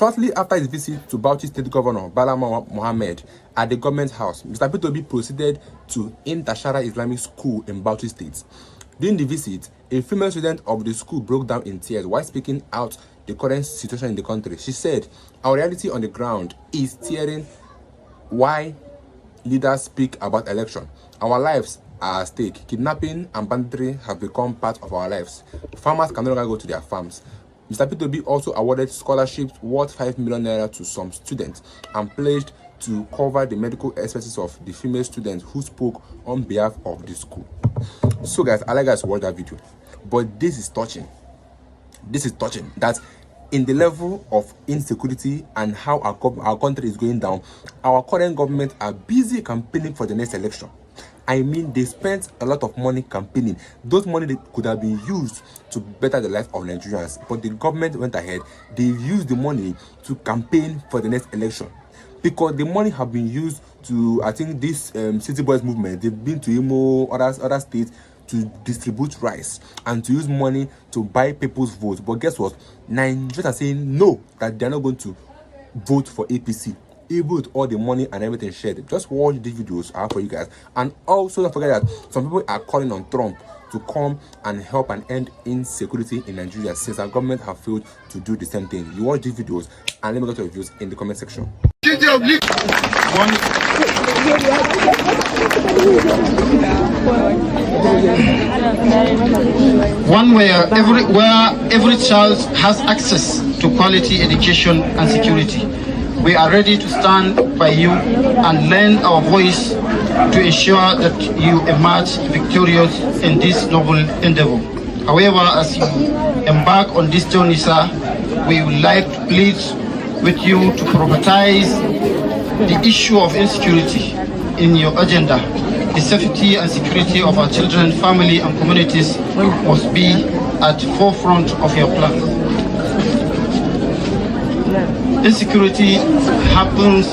Shortly after his visit to Bauchi State Governor Bala Mohammed at the government house, Mr. P2B proceeded to Intashara Islamic School in Bauchi State. During the visit, a female student of the school broke down in tears while speaking out the current situation in the country. She said, "Our reality on the ground is tearing why leaders speak about election. Our lives are at stake. Kidnapping and banditry have become part of our lives. Farmers can no longer go to their farms." Mr. P2B also awarded scholarships worth 5 million naira to some students and pledged to cover the medical expenses of the female students who spoke on behalf of the school. So guys, I like guys to watch that video, but this is touching. This is touching that in the level of insecurity and how our country is going down, our current government are busy campaigning for the next election. I mean, they spent a lot of money campaigning. Those money that could have been used to better the life of Nigerians, but the government went ahead. They used the money to campaign for the next election, because the money have been used to, I think, this City Boys movement. They've been to Imo, other states, to distribute rice and to use money to buy people's votes. But guess what? Nigerians are saying no, that they're not going to vote for APC, even with all the money and everything shared. Just watch these videos I have for you guys. And also don't forget that some people are calling on Trump to come and help and end insecurity in Nigeria, since our government have failed to do the same thing. You watch these videos and let me get your views in the comment section. One where every child has access to quality education and security. We are ready to stand by you and lend our voice to ensure that you emerge victorious in this noble endeavor. However, as you embark on this journey, sir, we would like to plead with you to prioritize the issue of insecurity in your agenda. The safety and security of our children, family and communities must be at the forefront of your plan. Insecurity hampers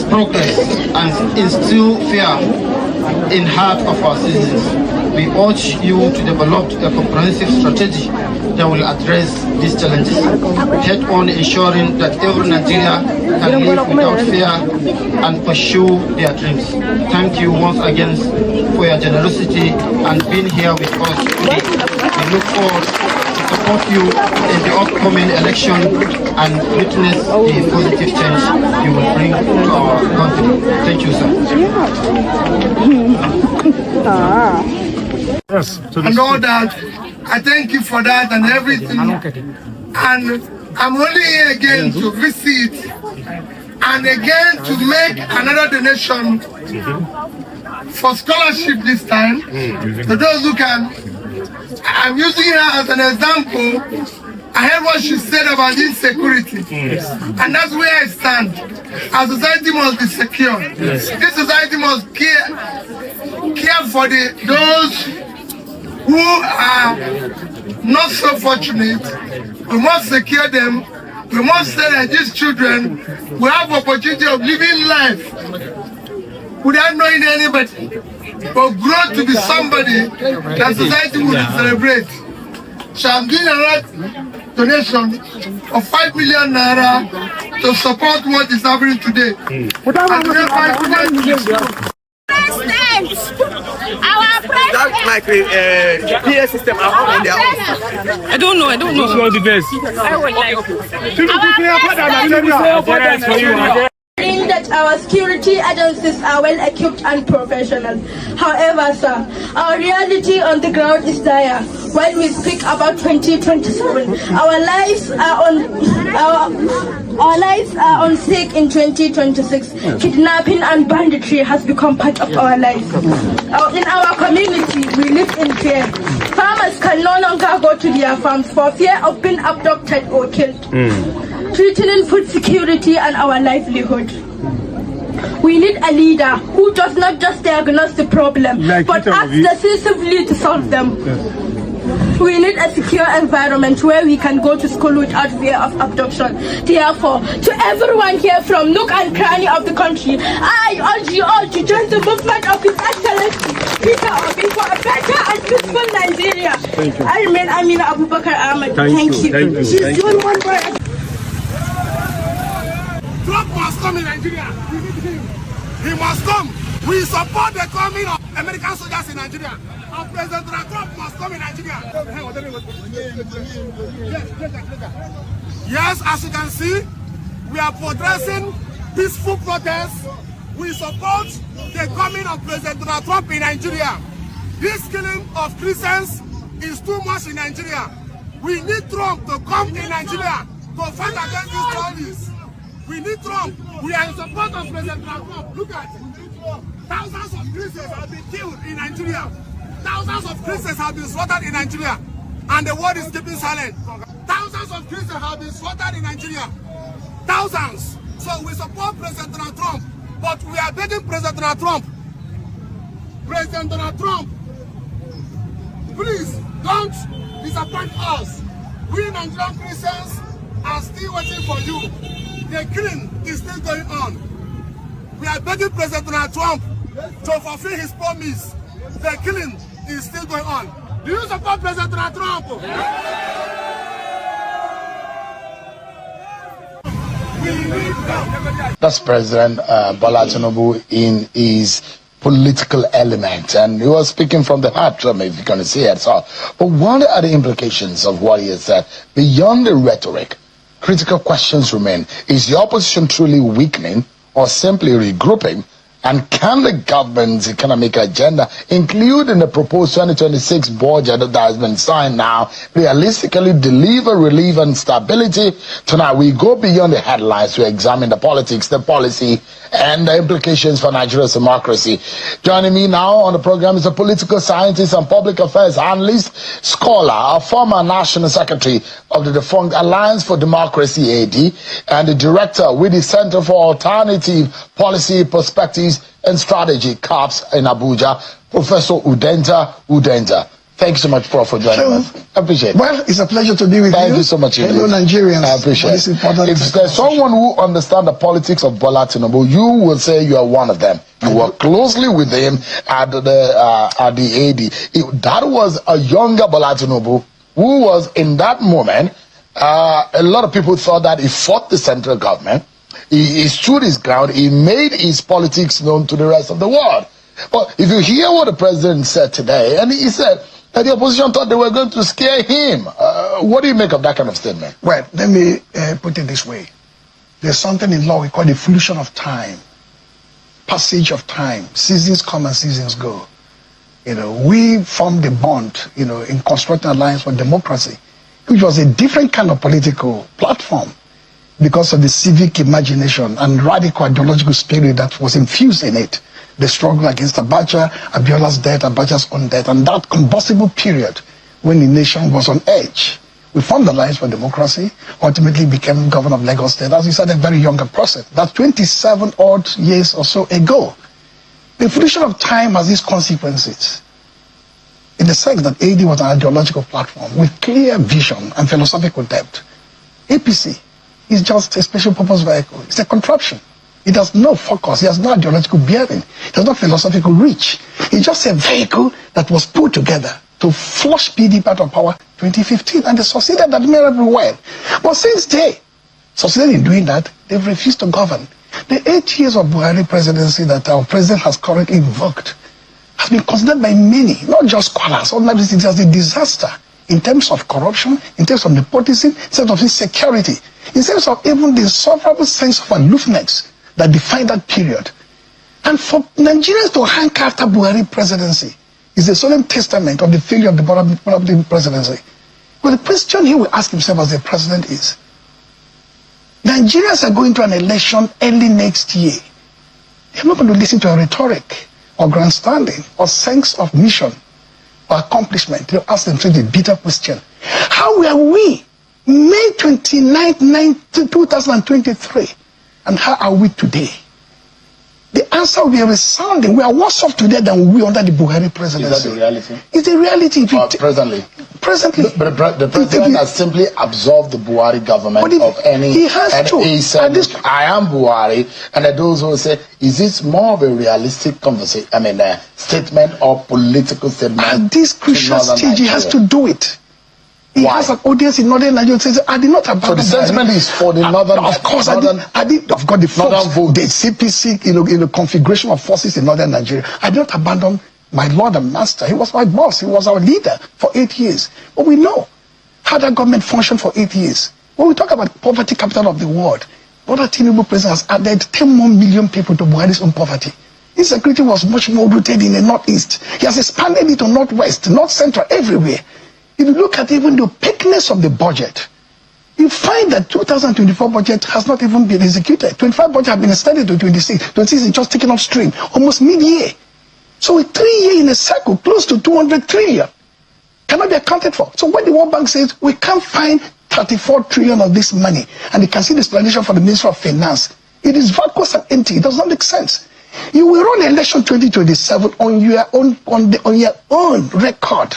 progress and instills fear in heart of our citizens. We urge you to develop a comprehensive strategy that will address these challenges, head on ensuring that every Nigerian can live without fear and pursue their dreams. Thank you once again for your generosity and being here with us today. We look forward to support you in the upcoming election and witness the positive change you will bring to our country. Thank you, sir. Yes, and all that, I thank you for that and everything. And I'm only here again to visit and again to make another donation for scholarship this time. To those who can, I'm using her as an example. I heard what she said about insecurity, and that's where I stand. Our society must be secure. This society must care for those who are not so fortunate. We must secure them. We must say that these children will have opportunity of living life without knowing anybody, but grow to be somebody that society will celebrate. So I'm doing a donation of 5 million naira to support what is happening today. Our president. That's like a PA system on their own. I don't know. Who's the best? I would like that our security agencies are well equipped and professional. However, sir, our reality on the ground is dire. When we speak about 2027, our lives are on stake in 2026. Kidnapping and banditry has become part of our lives. In our community, we live in fear. Farmers can no longer go to their farms for fear of being abducted or killed, threatening food security and our livelihood. We need a leader who does not just diagnose the problem, but acts decisively to solve them. We need a secure environment where we can go to school without fear of abduction. Therefore, to everyone here from nook and cranny of the country, I urge you all to join the movement of His Excellency Peter Obi for a better and peaceful Nigeria. Thank you. I remain Amina Abubakar Ahmed. Thank you. She's doing one more. Trump must come in Nigeria. We need him. He must come. We support the coming of American soldiers in Nigeria. And President Trump must come in Nigeria. Yes, as you can see, we are progressing peaceful protests. We support the coming of President Trump in Nigeria. This killing of Christians is too much in Nigeria. We need Trump to come in Nigeria to fight against these terrorists. We need Trump. We are in support of President Trump. Look at it. Thousands of Christians have been killed in Nigeria. Thousands of Christians have been slaughtered in Nigeria. And the world is keeping silent. Thousands of Christians have been slaughtered in Nigeria. Thousands. So we support President Donald Trump. But we are begging President Donald Trump. President Donald Trump, please don't disappoint us. We Nigerian Christians are still waiting for you. The killing is still going on. We are begging President Donald Trump to fulfill his promise. The killing is still going on. Do you support President Donald Trump? That's President Bola Tinubu in his political element, and he was speaking from the heart, if you're going to say it. So, but what are the implications of what he has said? Beyond the rhetoric, critical questions remain. Is the opposition truly weakening or simply regrouping? And can the government's economic agenda, including the proposed 2026 budget that has been signed now, realistically deliver relief and stability? Tonight, we go beyond the headlines to examine the politics, the policy, and the implications for Nigeria's democracy. Joining me now on the program is a political scientist and public affairs analyst, scholar, a former national secretary of the defunct Alliance for Democracy, AD, and the director with the Center for Alternative Policy Perspectives and Strategy, CAPS, in Abuja, Professor Udenta. Thank you so much, Prof, for joining us. I appreciate it. Well, it's a pleasure to be with you. Thank you so much. Hello, Nigerians. I appreciate it. If there's someone who understands the politics of Bola Tinubu, you will say you are one of them. You work closely with him at the AD. That was a younger Bola Tinubu who was, in that moment, a lot of people thought that he fought the central government. He stood his ground. He made his politics known to the rest of the world. But if you hear what the president said today, and he said that the opposition thought they were going to scare him. What do you make of that kind of statement? Well, let me put it this way. There's something in law we call the fruition of time, passage of time. Seasons come and seasons go. We formed a bond, in constructing Alliance for Democracy, which was a different kind of political platform because of the civic imagination and radical ideological spirit that was infused in it. The struggle against Abacha, Abiola's death, Abacha's own death, and that combustible period when the nation was on edge. We formed the Alliance for Democracy, ultimately became governor of Lagos State, as we said, a very younger person. That's 27 odd years or so ago. The fruition of time has these consequences, in the sense that AD was an ideological platform with clear vision and philosophical depth. APC is just a special purpose vehicle. It's a contraption. It has no focus. It has no ideological bearing. It has no philosophical reach. It's just a vehicle that was put together to flush PDP out of power 2015, and they succeeded admirably well. But since they succeeded in doing that, they've refused to govern. The 8 years of Buhari presidency that our president has currently invoked has been considered by many, not just scholars, ordinary citizens, as a disaster in terms of corruption, in terms of nepotism, in terms of insecurity, in terms of even the insufferable sense of aloofness that defined that period. And for Nigerians to hanker after Buhari presidency is a solemn testament of the failure of the Buhari presidency. Well, the question he will ask himself as the president is, Nigerians are going to an election early next year. They're not going to listen to a rhetoric or grandstanding or sense of mission or accomplishment. They'll ask themselves the bitter question, how were we May 29, 2023? And how are we today? The answer will be resounding. We are worse off today than we were under the Buhari presidency. Is that the reality? It's the reality. Presently. Presently. But the president has simply absolved the Buhari government of any... He has and to. he said, I am Buhari. And those who say, is this more of a realistic conversation, statement or political statement? At this crucial stage, he has to do it. He has an audience in northern Nigeria. Says, I did not abandon. So the sentiment is for the northern. Of course, I did. I've got the force, the CPC, in the configuration of forces in northern Nigeria. I did not abandon my Lord and Master. He was my boss. He was our leader for 8 years. But we know how that government functioned for 8 years. When we talk about poverty capital of the world, Brother Tinubu president has added 10 more million people to Buhari's own poverty. Insecurity was much more rooted in the northeast. He has expanded it to northwest, north central, everywhere. If you look at even the opaqueness of the budget, you find that 2024 budget has not even been executed. 25 budget have been extended to 26. 26 is just taking off stream, almost mid-year. So with 3 years in a cycle, close to 200 trillion cannot be accounted for. So when the World Bank says we can't find 34 trillion of this money, and you can see the explanation from the Minister of Finance, it is vacuous and empty. It does not make sense. You will run election 2027 on your own record.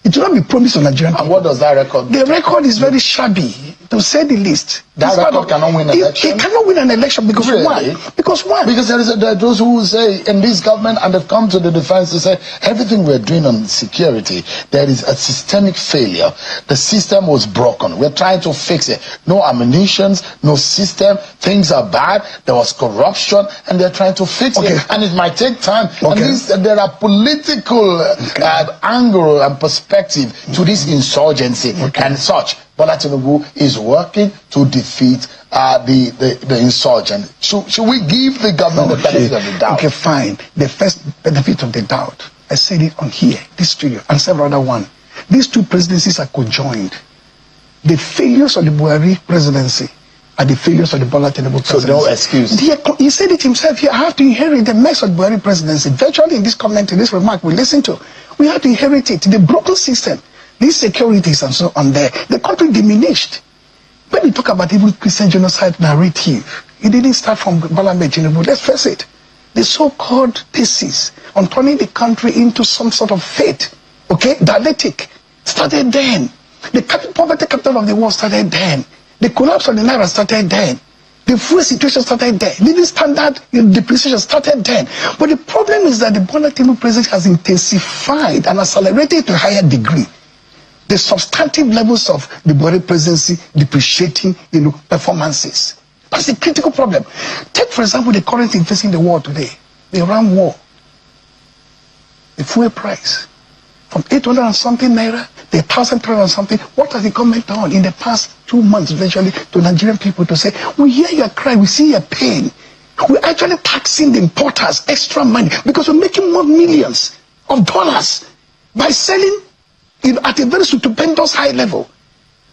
It will not be promised on Nigerian people. And what does that record do? The record is very shabby, to say the least. That record cannot win an election? It cannot win an election because why? Because why? Because there are those who say in this government, and they've come to the defense to say everything we're doing on security, there is a systemic failure. The system was broken. We're trying to fix it. No ammunitions, no system. Things are bad. There was corruption, and they're trying to fix it. And it might take time. And there are political angle and perspective to this insurgency and such. Bola Tinubu is working to defeat the insurgent. Should we give the government the benefit of the doubt? Okay, fine. The first benefit of the doubt, I said it on here, this studio, and several other ones. These two presidencies are conjoined. The failures of the Buhari presidency are the failures of the Bola Tinubu presidency. So no excuse. He said it himself here. I have to inherit the mess of the Buhari presidency. Virtually in this comment, in this remark, we listen to. We have to inherit it. The broken system, these securities and so on there, the country diminished. When we talk about even Christian genocide narrative, it didn't start from Bola Tinubu. Let's face it. The so-called thesis on turning the country into some sort of faith, dialectic, started then. The poverty capital of the world started then. The collapse of the Naira started then. The fuel situation started then. Living standard depreciation started then. But the problem is that the Bola Tinubu presidency has intensified and accelerated to a higher degree the substantive levels of the Buhari presidency depreciating performances. That's the critical problem. Take, for example, the current thing facing the world today, the Iran war, the fuel price. From 800 and something Naira, the 1,300 and something. What has the government done in the past 2 months, virtually, to Nigerian people to say, we hear your cry, we see your pain. We're actually taxing the importers extra money because we're making more millions of dollars by selling at a very stupendous high level.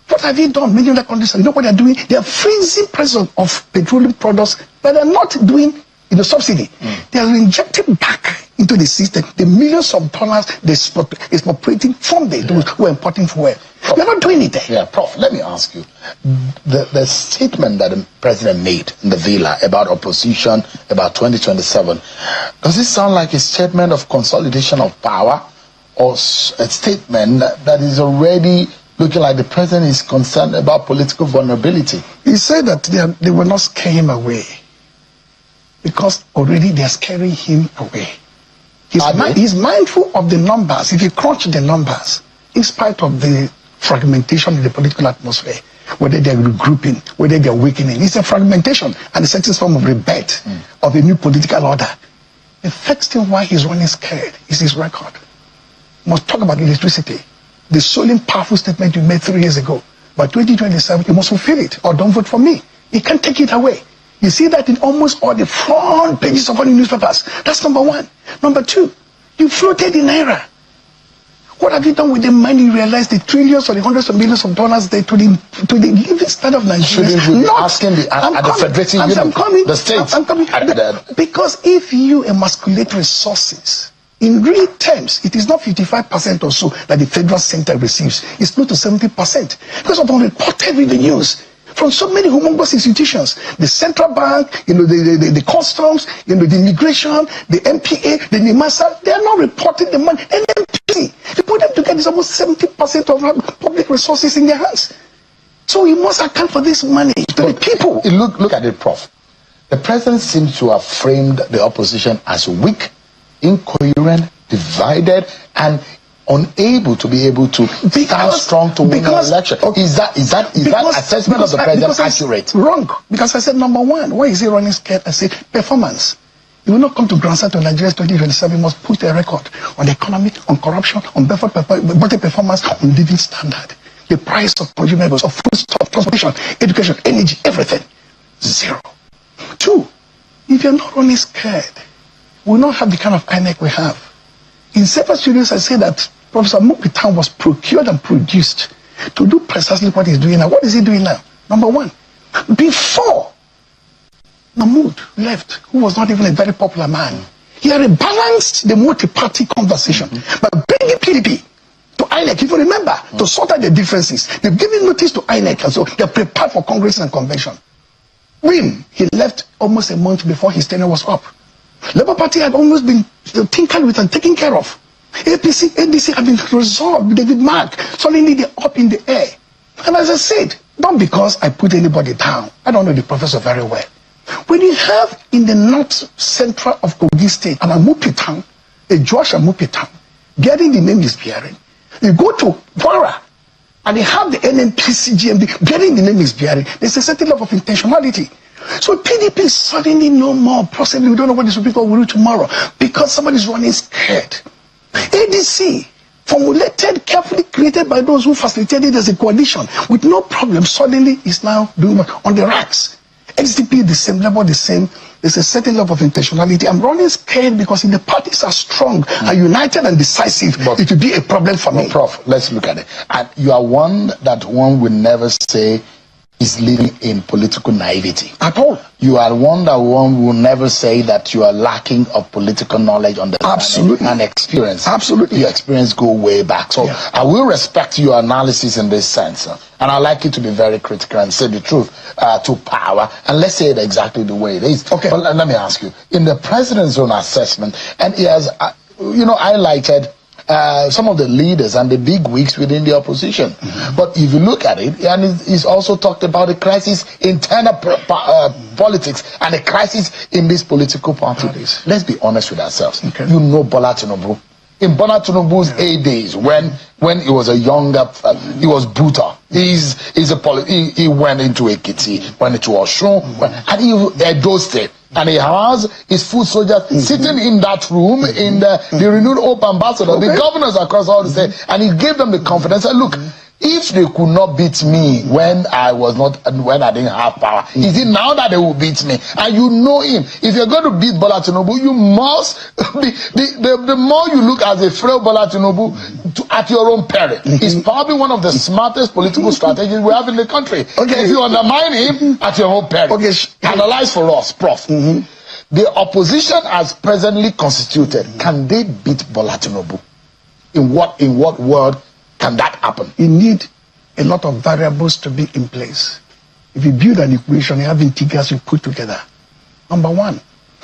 What have you done? Many other countries, you know what they're doing? They're freezing prices of petroleum products, but they're not doing subsidy. They are injecting back into the system the millions of dollars they're expropriating from those who are importing fuel. They're not doing it there. Yeah, Prof, let me ask you. The statement that the president made in the villa about opposition, about 2027, does it sound like a statement of consolidation of power or a statement that is already looking like the president is concerned about political vulnerability? He said that they will not scare him away because already they are scaring him away. He's mindful of the numbers. If you crunch the numbers, in spite of the fragmentation in the political atmosphere, whether they're regrouping, whether they're weakening, it's a fragmentation and a certain form of rebirth of a new political order. The first thing why he's running scared is his record. Must talk about electricity. The solemn, powerful statement you made 3 years ago. By 2027, you must fulfill it or don't vote for me. You can't take it away. You see that in almost all the front pages of all the newspapers. That's number one. Number two, you floated the Naira. What have you done with the money? You realize the trillions or the hundreds of millions of dollars there to the living standard of Nigeria. Shouldn't we be asking the federating unit, the states? I'm coming. Because if you emasculate resources, in real terms, it is not 55% or so that the federal center receives. It's close to 70% because of unreported revenues. from so many humongous institutions. The central bank, the customs, the immigration, the MPA, the NIMASA, they are not reporting the money. NMPC, they put them together, it's almost 70% of public resources in their hands. So we must account for this money to the people. Look at it, Prof. The president seems to have framed the opposition as weak, incoherent, divided, and unable to stand strong to win an election. Is that assessment of the president accurate? Wrong. Because I said, number one, why is he running scared? I said, performance. You will not come to grandstand to Nigeria's 2027. You must put a record on the economy, on corruption, on better performance, on living standard. The price of consumables, of food stuff, transportation, education, energy, everything. Zero. Two, if you're not running scared, we will not have the kind of INEC we have. In several studios, I say that Professor Mupitan was procured and produced to do precisely what he's doing now. What is he doing now? Number one, before Mahmoud left, who was not even a very popular man, he had rebalanced the multi-party conversation by bringing PDP to INEC. If you remember, to sort out the differences, they've given notice to INEC, and so they're prepared for Congress and convention. When he left almost a month before his tenure was up, Labour Party had almost been tinkered with and taken care of. APC, NDC have been resolved. David Mark, suddenly they're up in the air. And as I said, not because I put anybody down. I don't know the professor very well. When you have in the north central of Kogi State, an Amupitan, a Josh Amupitan, getting the name is bearing. You go to Kwara, and they have the NNPC GMD, getting the name is bearing. There's a certain level of intentionality. So PDP is suddenly no more. Possibly we don't know what this people will do tomorrow because somebody's running scared. ADC, formulated, carefully created by those who facilitated as a coalition with no problem, suddenly is now doing on the racks. SDP, the same level, the same. There's a certain level of intentionality. I'm running scared because if the parties are strong, are united and decisive, it will be a problem for me. Prof, let's look at it. And you are one that one will never say is living in political naivety. At all. You are one that one will never say that you are lacking of political knowledge, understanding, and experience. Absolutely. Your experience go way back. So I will respect your analysis in this sense. And I like you to be very critical and say the truth to power. And let's say it exactly the way it is. Okay. But let me ask you, in the president's own assessment, and he has, highlighted some of the leaders and the big wigs within the opposition. But if you look at it, and he's also talked about the crisis in internal politics and the crisis in this political party. Let's be honest with ourselves. Okay. You know Bola Tinubu. In Bola Tinubu's days, when he was a younger, he was brutal. He went into Ekiti, went into Oshun, and he endorsed. And he has his foot soldiers sitting in that room in the renewed hope ambassador, the governors across all the state, and he gave them the confidence. And look, if they could not beat me when I didn't have power, is it now that they will beat me? And you know him. If you're going to beat Bola Tinubu, you must be, the more you look as a frail Bola Tinubu at your own peril. It's probably one of the smartest political strategies we have in the country. If you undermine him at your own peril. Analyze for us, Prof. The opposition as presently constituted, can they beat Bola Tinubu? In what world can that happen? You need a lot of variables to be in place. If you build an equation, you have integrals you put together. Number one,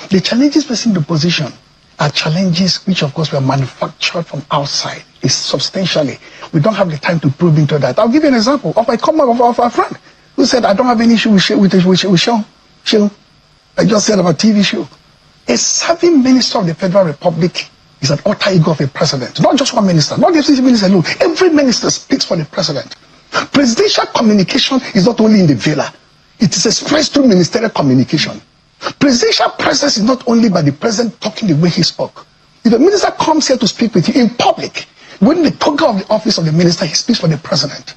the challenges facing the opposition are challenges which, of course, were manufactured from outside. It's substantially. We don't have the time to probe into that. I'll give you an example of a friend who said, I don't have any issue with show. I just said about TV show. A serving minister of the Federal Republic is an alter ego of a president. Not just one minister, not the FCC minister alone. Every minister speaks for the president. Presidential communication is not only in the villa. It is expressed through ministerial communication. Presidential presence is not only by the president talking the way he spoke. If a minister comes here to speak with you in public, when the toga of the office of the minister, he speaks for the president.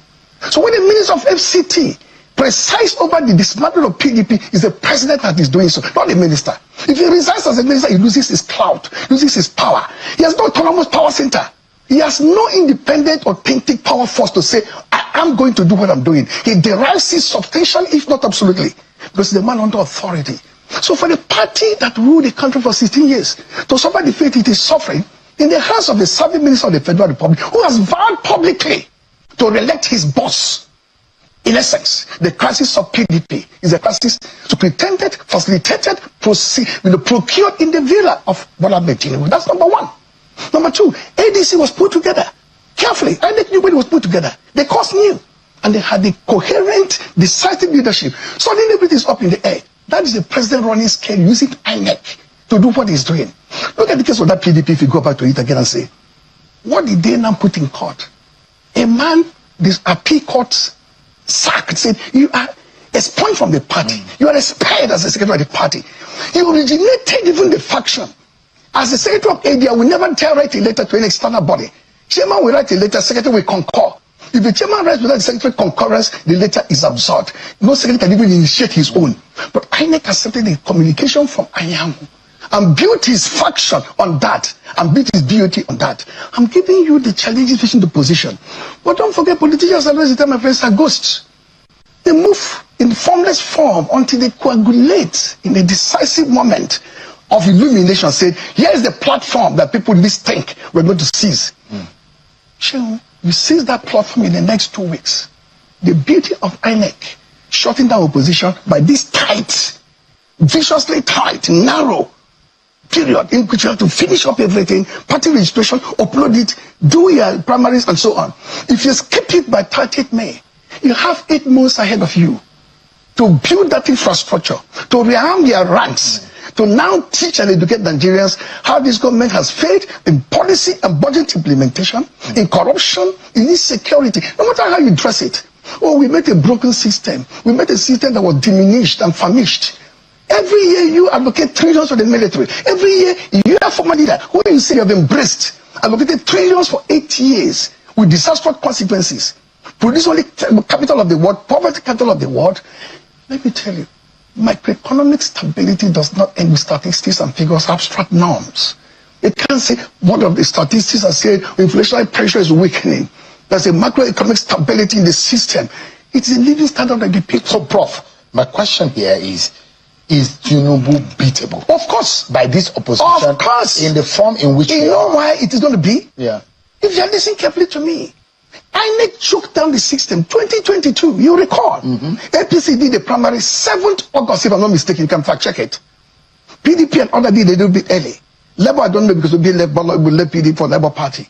So when the minister of FCT precise over the dismantling of PDP, is the president that is doing so, not the minister. If he resigns as a minister, he loses his clout, loses his power. He has no autonomous power center. He has no independent, authentic power force to say, I am going to do what I'm doing. He derives it substantially, if not absolutely, because he's the man under authority. So for the party that ruled the country for 16 years, to suffer the fate it is suffering, in the hands of the serving minister of the Federal Republic, who has vowed publicly to re-elect his boss, In essence, the crisis of PDP is a crisis superintended, facilitated, procured in the villa of Bola Tinubu. That's number one. Number two, ADC was put together carefully. I think when it was put together, the cause knew. And they had the coherent, decisive leadership. Suddenly everything is up in the air. That is the president running scale using INEC to do what he's doing. Look at the case of that PDP if you go back to it again and say, what did they now put in court? A man, this appeal court sacked, said, you are expunged from the party. You are expelled as a secretary of the party. You originated even the faction. As the secretary of AD, I will never dare write a letter to an external body. Chairman will write a letter, secretary will concur. If the chairman writes without the secretary concurrence, the letter is absurd. No secretary can even initiate his own. But INEC accepted the communication from Anyanwu and built his faction on that, and built his BOT on that. I'm giving you the challenges facing the position. But don't forget, politicians always tell my friends are ghosts. They move in formless form until they coagulate in a decisive moment of illumination. Said, here is the platform that people least think we're going to seize. Sure, you seize that platform in the next 2 weeks. The beauty of INEC shutting down opposition by this tight, viciously tight, narrow period in which you have to finish up everything, party registration, upload it, do your primaries and so on. If you skip it by 30th May, you have 8 months ahead of you to build that infrastructure, to rearm their ranks, to now teach and educate Nigerians how this government has failed in policy and budget implementation, in corruption, in insecurity, no matter how you dress it. Oh, we made a broken system. We made a system that was diminished and famished. Every year you allocate trillions for the military. Every year you have former leader who you say you have embraced, allocated trillions for 8 years with disastrous consequences. Produce only capital of the world, poverty capital of the world. Let me tell you, macroeconomic stability does not end with statistics and figures, abstract norms. It can't say one of the statistics are saying inflationary pressure is weakening. There's a macroeconomic stability in the system. It's a living standard that the people. So, Prof, my question here is Tinubu beatable? Of course. By this opposition? Of course. In the form in which you know why it is going to be? Yeah. If you listen carefully to me, INEC choked down the system 2022, you recall. APC did the primary 7th August, if I'm not mistaken, you can fact check it. PDP and other did a little bit early. Labour, I don't know because we left PDP for Labour Party.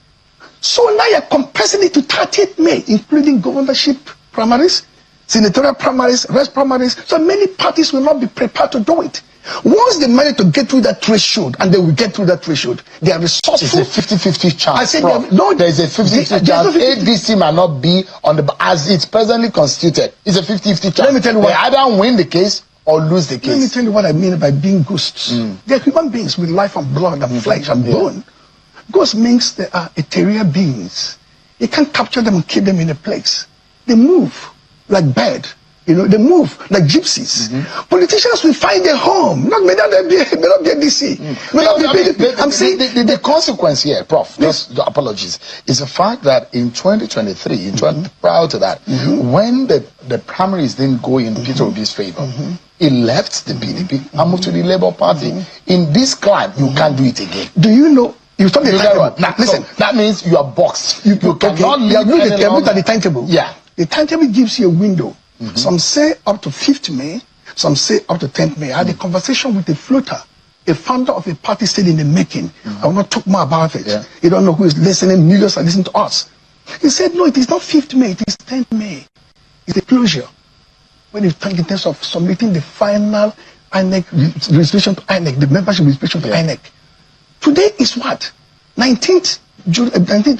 So now you're compressing it to 30th May, including governorship primaries, senatorial primaries, rest primaries. So many parties will not be prepared to do it. Once they manage to get through that threshold, and they will get through that threshold, they are resourceful. It's a 50-50 chance. I said, no, there is a 50-50 chance. ADC might not be on the as it's presently constituted. It's a 50-50 chance. Let me tell you what. They either win the case or lose the case. Let me tell you what I mean by being ghosts. They're human beings with life and blood and flesh and bone. Ghosts means they are ethereal beings. You can't capture them and keep them in a place. They move like bird. You know, they move like gypsies. Politicians will find a home. May not be DC. I'm saying the consequence here, Prof, just apologies, is the fact that in 2023, prior to that, when the primaries didn't go in Peter Obi's favor, he left the PDP and moved to the Labour Party. In this climb, you can't do it again. Do you know? You stop the timetable. Now, listen, that means you are boxed. You cannot leave any longer. At the timetable. Yeah. The timetable gives you a window. Some say up to 5th May, some say up to 10th May. I had a conversation with a floater, a founder of a party still in the making. I will not talk more about it. You don't know who is listening. Millions are listening to us. He said, no, it is not 5th May, it is 10th May. It's a closure. When you think in terms of submitting the final INEC registration to INEC, the membership registration to INEC. Today is what? 19th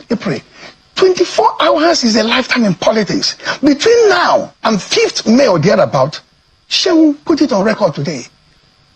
April. 24 hours is a lifetime in politics. Between now and 5th May or thereabout, shall put it on record today.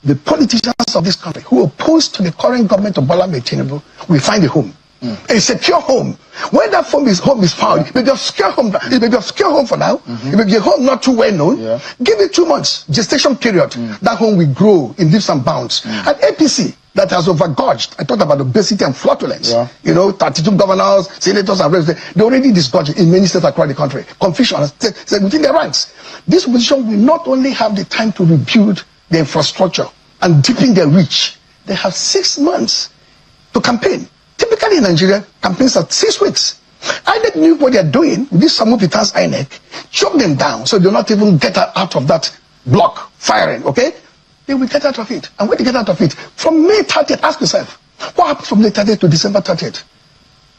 The politicians of this country who oppose to the current government of Bola Tinubu will find a home. A secure home. When that home is found, it may be a secure home. It may be a secure home for now. It may be a home not too well known. Give it 2 months, gestation period. That home will grow in leaps and bounds. And APC, that has overgorged. I talked about obesity and flatulence. You know, 32 governors, senators, and reps. They already disgorged in many states across the country. Confusion within their ranks. This opposition will not only have the time to rebuild the infrastructure and deepen their reach, they have 6 months to campaign. Typically in Nigeria, campaigns are 6 weeks. INEC knew what they're doing. This Samupita's INEC, chop them down so they'll not even get out of that block firing, okay? They will get out of it. And when they get out of it, from May 30th, ask yourself, what happens from May 30th to December 30th?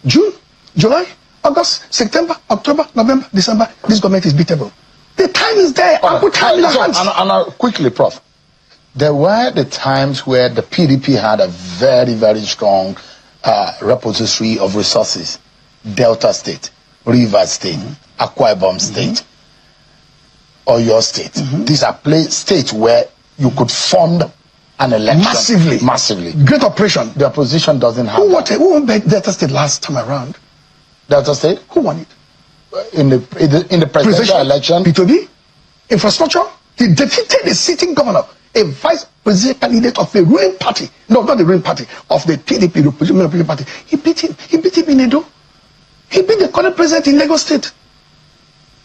June, July, August, September, October, November, December, this government is beatable. The time is there. Ample time in the hands. And quickly, Prof. There were the times where the PDP had a very, very strong repository of resources. Delta State, Rivers State, Akwa Ibom State, or your state. These are states where you could fund an election. Massively. Great operation. The opposition doesn't have Who won Delta State last time around? Delta State? Who won it? In the presidential election? P2B? Infrastructure? He defeated the sitting governor, a vice president candidate of a ruling party. No, not the ruling party, of the PDP, the opposition party. He beat him. He beat him in Edo. He beat the current president in Lagos State.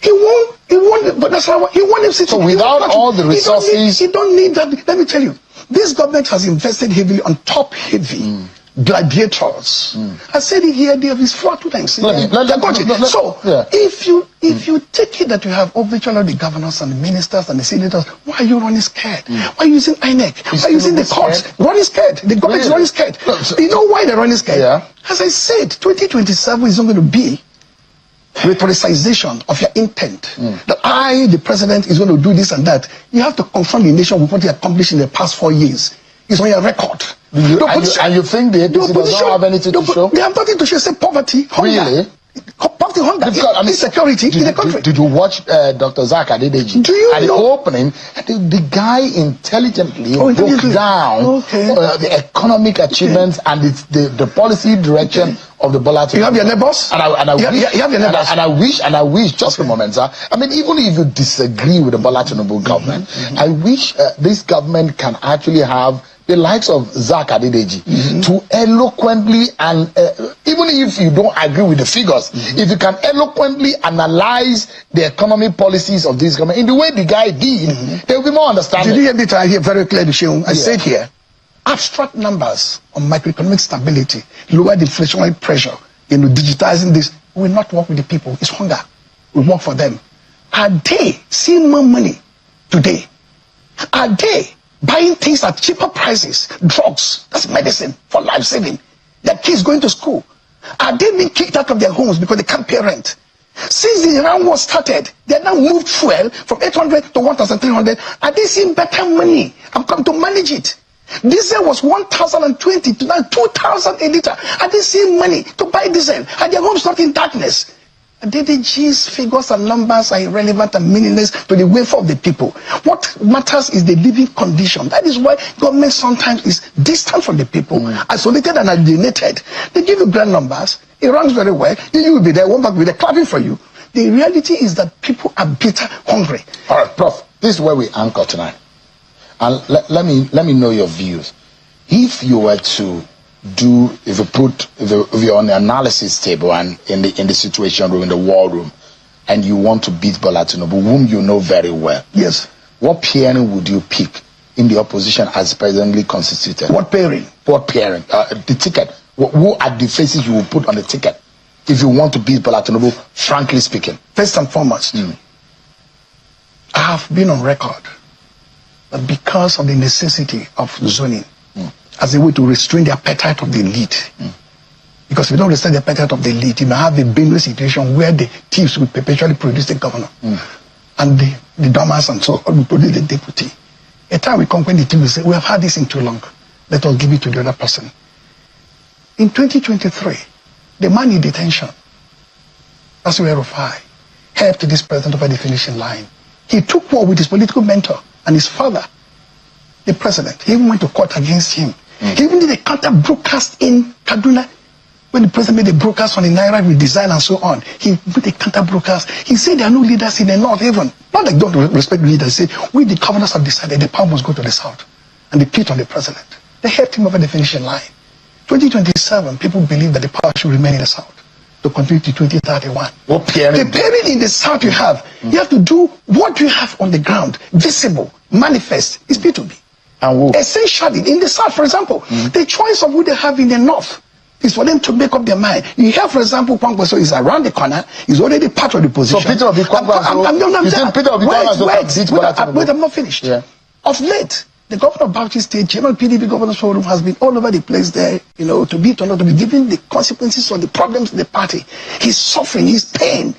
He won, but that's how he won him sitting. So without all the resources... He don't need that. Let me tell you, this government has invested heavily on top-heavy gladiators. I said it here, they have 2 times. If you take it that you have virtually all the governors and the ministers and the senators, why are you running scared? Why are you using INEC? Why are you using the courts? Running scared. The government is running scared. You know why they're running scared? Yeah. As I said, 2027 is not going to be rhetoricization of your intent. That I, the president, is going to do this and that. You have to confront the nation with what he accomplished in the past 4 years. It's on your record. And you think the APC does not have anything to show? They have nothing to show. Say poverty, hunger. Really? Poverty, hunger, insecurity in the country. Did you watch Dr. Zach Adedeji? Do you at the opening, the guy intelligently broke down the economic achievements and the policy direction of the Bola Tinubu. You have your neighbors? And I wish, just a moment, sir. I mean, even if you disagree with the Bola Tinubu government, I wish this government can actually have the likes of Zach Adedeji to eloquently and even if you don't agree with the figures, if you can eloquently analyze the economic policies of this government in the way the guy did, there will be more understanding. Did you hear me? I hear very clearly, Sheung. I said here, abstract numbers on macroeconomic stability, lower the inflationary pressure, digitizing this will not work with the people. It's hunger. We work for them. Are they seeing more money today? Are they buying things at cheaper prices, drugs, that's medicine for life saving? Their kids going to school. Are they being kicked out of their homes because they can't pay rent? Since the Iran war started, they now moved fuel from 800 to 1,300. Are they seeing better money? I'm coming to manage it. Diesel was 1,020 to now 2,000 a liter. Are they seeing money to buy diesel? Are their homes not in darkness? DDG's figures and numbers are irrelevant and meaningless to the welfare of the people. What matters is the living condition. That is why government sometimes is distant from the people, isolated and alienated. They give you grand numbers, it runs very well, you will be there, one back will be there clapping for you. The reality is that people are bitter, hungry. All right, Prof, this is where we anchor tonight. And let me know your views. If you were to if you're on the analysis table and in the situation room, in the war room, and you want to beat Bola Tinubu, whom you know very well. Yes. What pairing would you pick in the opposition as presently constituted? What pairing? What pairing? The ticket. Who are the faces you will put on the ticket if you want to beat Bola Tinubu, frankly speaking? First and foremost, I have been on record that because of the necessity of zoning, as a way to restrain the appetite of the elite. Because if you don't restrain the appetite of the elite, you may have a Benue situation where the thieves will perpetually produce the governor. And the dumbers and so on will produce the deputy. A time will come when the thief will say, we have had this in too long. Let us give it to the other person. In 2023, the man in detention, that's where Rufai helped this president over the finishing line. He took war with his political mentor and his father, the president. He even went to court against him. He even did a counter broadcast in Kaduna when the president made a broadcast on the Naira with design and so on. He did a counter broadcast. He said there are no leaders in the north even. Not like don't respect leaders. He said we the governors have decided the power must go to the south. And they pit on the president. They helped him over the finishing line. 2027, people believe that the power should remain in the south to continue to 2031. What pairing? The pairing in the south you have, you have to do what you have on the ground, visible, manifest, is P2B. Essentially, in the south, for example, the choice of who they have in the north, It's for them to make up their mind. You hear, for example, Kwankwaso is around the corner. He's already part of the position. So Peter Obi Wait, I'm not finished. Yeah. Of late, the governor of Bauchi State, General PDP Governor's Forum, has been all over the place there, to be given the consequences of the problems in the party. He's suffering, his pain,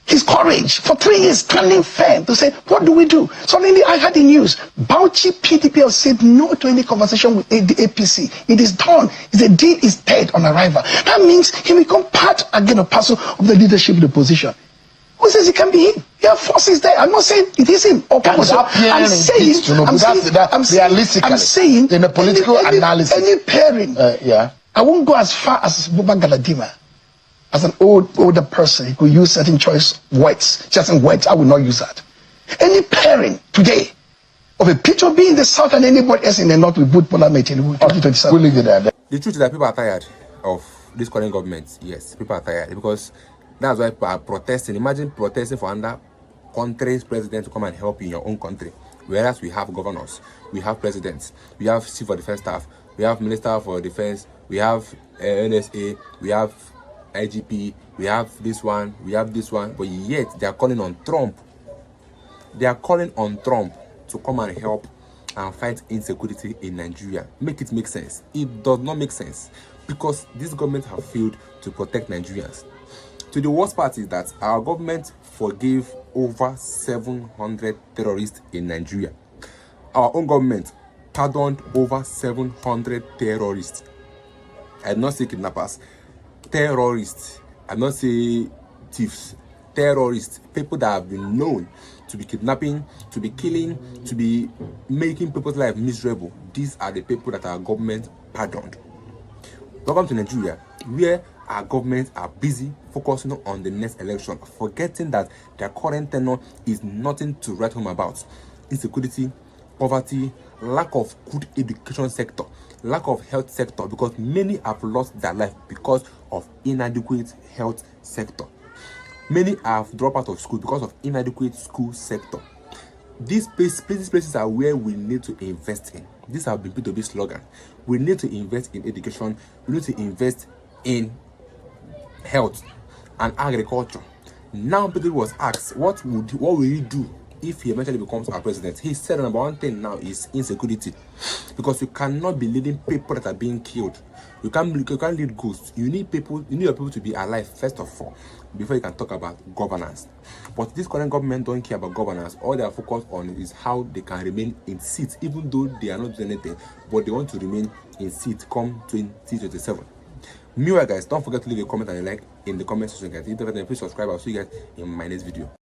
his courage for 3 years standing firm to say, what do we do? Suddenly I heard the news. Bauchi PDP have said no to any conversation with the APC. It is done. The deal is dead on arrival. That means he become part again of parcel of the leadership of the position. Who says it can be him? There are forces there. I'm not saying it is him. I'm saying in a political analysis, any pairing. I won't go as far as Buba Galadima. As an older person, he could use certain choice words. Certain words, I will not use that. Any pairing today of a Peter B in the south and anybody else in the north will put Bola Tinubu 2027. The truth is that people are tired of this current government. Yes, people are tired because that's why people are protesting. Imagine protesting for another country's president to come and help you in your own country. Whereas we have governors, we have presidents, we have chief of defense staff, we have minister for defense, we have NSA, we have IGP, we have this one, but yet they are calling on Trump. They are calling on Trump to come and help and fight insecurity in Nigeria. Make it make sense. It does not make sense because this government have failed to protect Nigerians. So the worst part is that our government forgave over 700 terrorists in Nigeria. Our own government pardoned over 700 terrorists. I did not say kidnappers. Terrorists, I not say thieves, terrorists, people that have been known to be kidnapping, to be killing, to be making people's life miserable. These are the people that our government pardoned. Welcome to Nigeria, where our governments are busy focusing on the next election, forgetting that their current tenure is nothing to write home about. Insecurity, poverty, lack of good education sector, lack of health sector, because many have lost their life because of inadequate health sector. Many have dropped out of school because of inadequate school sector. These places are where we need to invest in. These have been P2B slogan. We need to invest in education. We need to invest in health and agriculture. Now Peter was asked, what will you do if he eventually becomes our president? He said number one thing now is insecurity, because you cannot be leading people that are being killed. You can't lead ghosts. You need your people to be alive first of all before you can talk about governance. But this current government don't care about governance. All they are focused on is how they can remain in seats, even though they are not doing anything, but they want to remain in seats come 2027. Meanwhile, guys, don't forget to leave a comment and a like in the comment section, guys. If you haven't, please subscribe. I'll see you guys in my next video.